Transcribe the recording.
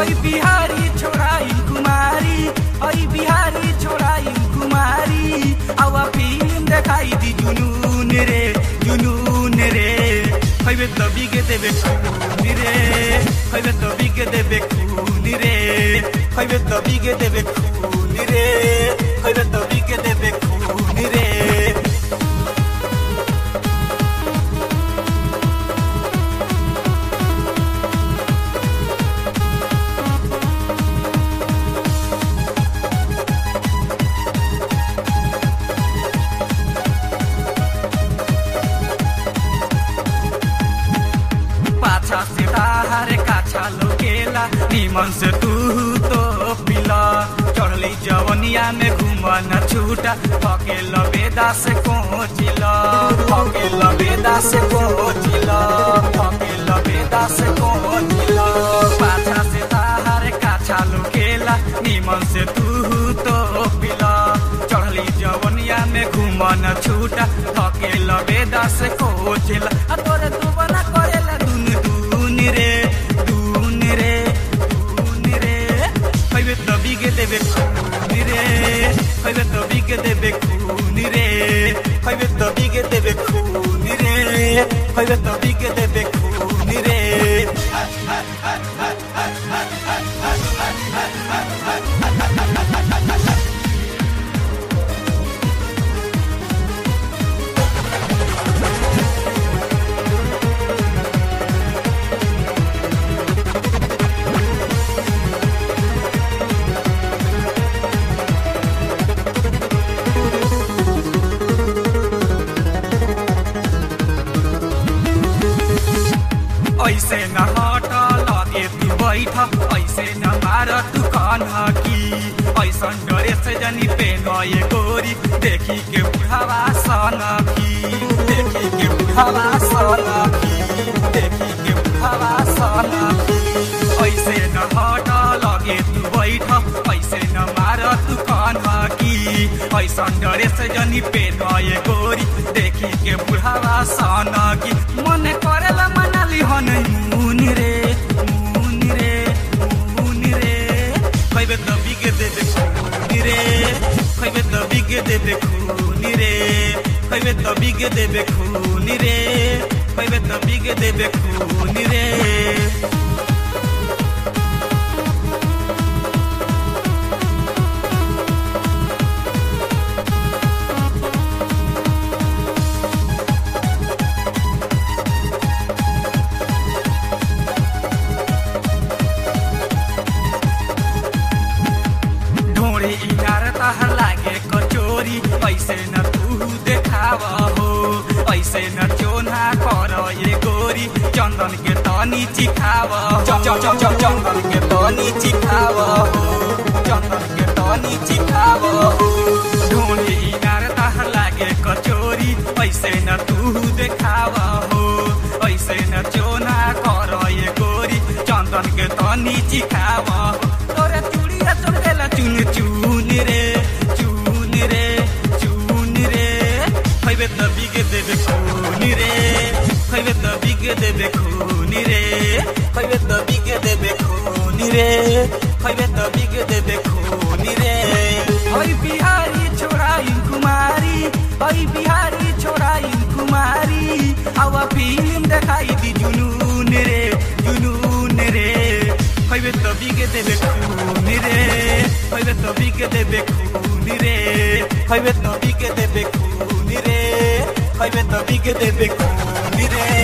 ओइ बिहारी छोराई कुमारी ओइ बिहारी छोराई कुमारी आवा फिल्म देखाई दी जुनून रे खैबे त बिगे देबे खून रे खैबे त बिगे देबे खून रे खैबे त बिगे देबे खून रे खैबे त बिगे देबे खून रे पाछा से ताहार काछा लोकेला निमन से तू तो पिला चढ़ली जवनिया में घूमन छूटा थके लबेदा से कोचिला थके लबेदा से कोचिला थके लबेदा से कोचिला पाछा से ताहार काछा लोकेला निमन से तू तो पिला चढ़ली जवनिया में घूमन छूटा थके लबेदा से कोचिला तोरे तू बना करेला दून रे खैबे त बिगे देबे खून रे खैबे त बिगे देबे खून रे खैबे त बिगे देबे खून रे खैबे त बिगे देबे खून रे ऐसे न हट लगे तू बैठ ऐसे न मार तू कनकी ऐसन डरे से जनी पे नए गोरी देखी के बुढ़ावा सनकी देखी के बुढ़ावा सनकी देखी के बुढ़ावा सनकी ऐसे न हट लगे तू बैठ ऐसे न मार तू कनकी ऐसन डरे से जनी पे नए गोरी देखी के बुढ़ावा सनकी मन करेला मनाली हनीमून रे खैबे त बिगे देबे खून रे खैबे त बिगे देबे खून रे खैबे त बिगे देबे खून रे खैबे त बिगे देबे खून रे लागे कचोरी ऐसे न तू देखाव हो ऐसे न चोना कर ये गोरी चंदन के तनी चिखाव चंदन के तनी चिखाव हो चंदन के तनी चिखाव हो ढोली इनार ताह लागे कचोरी ऐसे न तू देखाव हो ऐसे न चोना कर ये गोरी चंदन के तनी चिखाव तोरे चूड़िया चढ़ गेला चुन चुन रे खैबे त बिगे देबे खून रे खैबे त बिगे देबे खून रे खैबे त बिगे देबे खून रे खैबे त बिगे देबे खून रे ओइ बिहारी छोराई कुमारी ओइ बिहारी छोराई कुमारी आवा फिल्म देखाई दी जुनून रे खैबे त बिगे देबे खून रे खैबे त बिगे देबे खून रे खैबे त बिगे देबे खून रे खैबे त बिगे देबे खून रे